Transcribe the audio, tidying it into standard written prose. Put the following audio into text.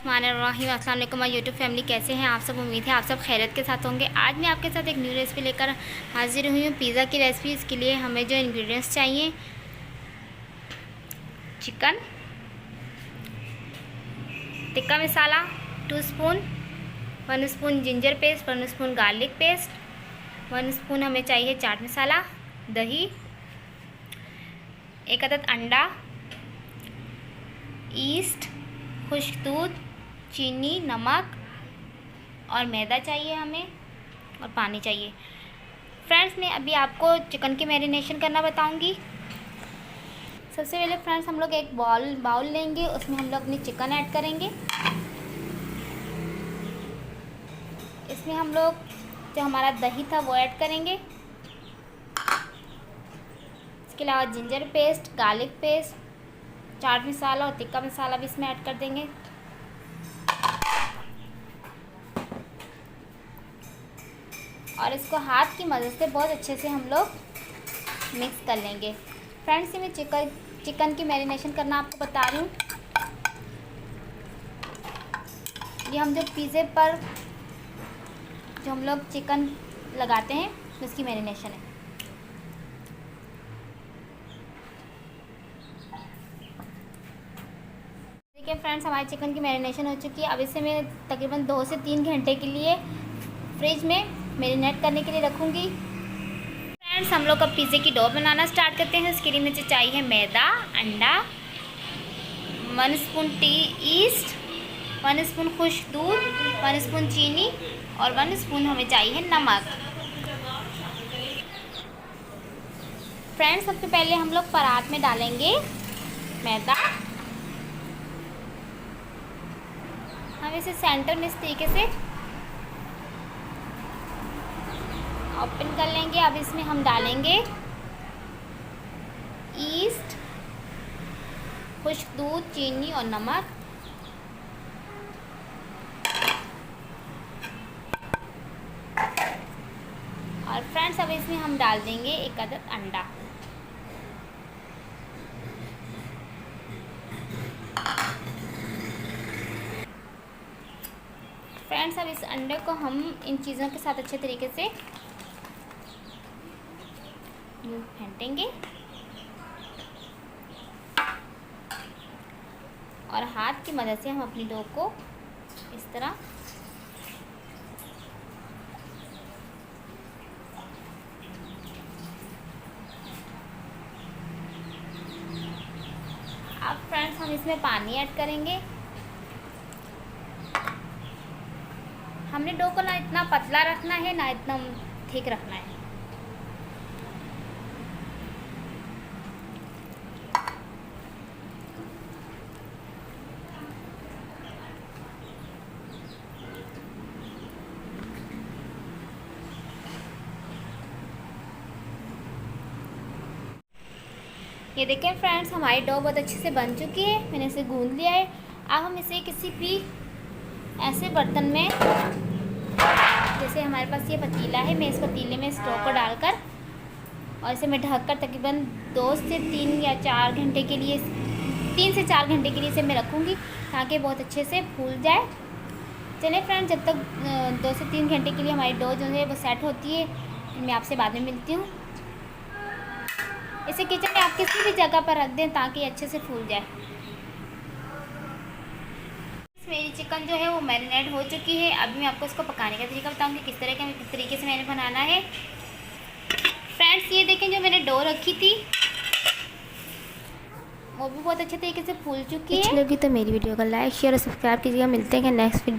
बिस्मिल्लाहिर्रहमानिर्रहीम। अस्सलाम वालेकुम माय यूट्यूब फैमिली, कैसे हैं आप सब। उम्मीद है आप सब खैरियत के साथ होंगे। आज मैं आपके साथ एक न्यू रेसिपी लेकर हाजिर हुई हूँ, पिज़्ज़ा की रेसिपी। इसके लिए हमें जो इंग्रेडिएंट्स चाहिए, chicken tikka masala 2 spoon, 1 spoon ginger paste, 1 spoon garlic paste, 1 spoon हमें चाहिए चाट मसाला, दही, 1 अदद अंडा, ईस्ट, खुश्क दूध, चीनी, नमक और मैदा चाहिए हमें, और पानी चाहिए। फ्रेंड्स, मैं अभी आपको चिकन की मैरिनेशन करना बताऊंगी। सबसे पहले फ्रेंड्स, हम लोग एक बाउल लेंगे, उसमें हम लोग अपनी चिकन ऐड करेंगे। इसमें हम लोग जो हमारा दही था वो ऐड करेंगे। इसके अलावा ginger paste, garlic paste, chaat masala और टिक्का मसाला भी इसमें ऐड कर देंगे। और इसको हाथ की मदद से बहुत अच्छे से हम लोग मिक्स कर लेंगे। फ्रेंड्स, ये मैं चिकन की मैरिनेशन करना आपको बता रही हूँ। ये हम जो पिज़्ज़े पर जो हम लोग चिकन लगाते हैं उसकी मैरिनेशन है। देखिए फ्रेंड्स, हमारी चिकन की मैरिनेशन हो चुकी है। अब इसे मैं तकरीबन 2 से 3 घंटे के लिए फ्रिज में मैरिनेट करने के लिए रखूँगी। फ्रेंड्स, हम लोग अब पिज़्ज़े की डो बनाना स्टार्ट करते हैं। इसके लिए मुझे चाहिए मैदा, अंडा, 1 स्पून ईस्ट, 1 स्पून खुश्क दूध, 1 स्पून चीनी और 1 स्पून हमें चाहिए नमक। फ्रेंड्स, सबसे पहले हम लोग परात में डालेंगे मैदा। हम इसे सेंटर में इस तरीके से ओपन कर लेंगे। अब इसमें हम डालेंगे ईस्ट, खुश्क दूध, चीनी और नमक। और फ्रेंड्स, अब इसमें हम डाल देंगे 1 अदद अंडा। फ्रेंड्स, अब इस अंडे को हम इन चीज़ों के साथ अच्छे तरीके से फेंटेंगे और हाथ की मदद से हम अपनी डो को इस तरह अब फ्रेंड्स, हम इसमें पानी ऐड करेंगे। हमने डो को ना इतना पतला रखना है ना इतना थिक रखना है। ये देखें फ्रेंड्स, हमारी डो बहुत अच्छे से बन चुकी है। मैंने इसे गूंद लिया है। अब हम इसे किसी भी ऐसे बर्तन में, जैसे हमारे पास ये पतीला है, मैं इस पतीले में इस डो को डालकर और इसे मैं ढककर तकरीबन 2 से 3 या 4 घंटे के लिए, 3 से 4 घंटे के लिए इसे मैं रखूँगी ताकि बहुत अच्छे से फूल जाए। चलिए फ्रेंड्स, जब तक 2 से 3 घंटे के लिए हमारी डो जो है वो सेट होती है, मैं आपसे बाद में मिलती हूँ। इसे किचन में आप किसी भी जगह पर रख दें ताकि अच्छे से फूल जाए। मेरी चिकन जो है वो मैरिनेट हो चुकी है। अभी मैं आपको इसको पकाने का तरीका बताऊंगी, किस तरीके से मैंने बनाना है। फ्रेंड्स, ये देखें, जो मैंने डो रखी थी वो भी बहुत अच्छे तरीके से फूल चुकी है। अच्छी लगी तो मेरी वीडियो को लाइक, शेयर और सब्सक्राइब कीजिएगा। मिलते हैं नेक्स्ट वीडियो।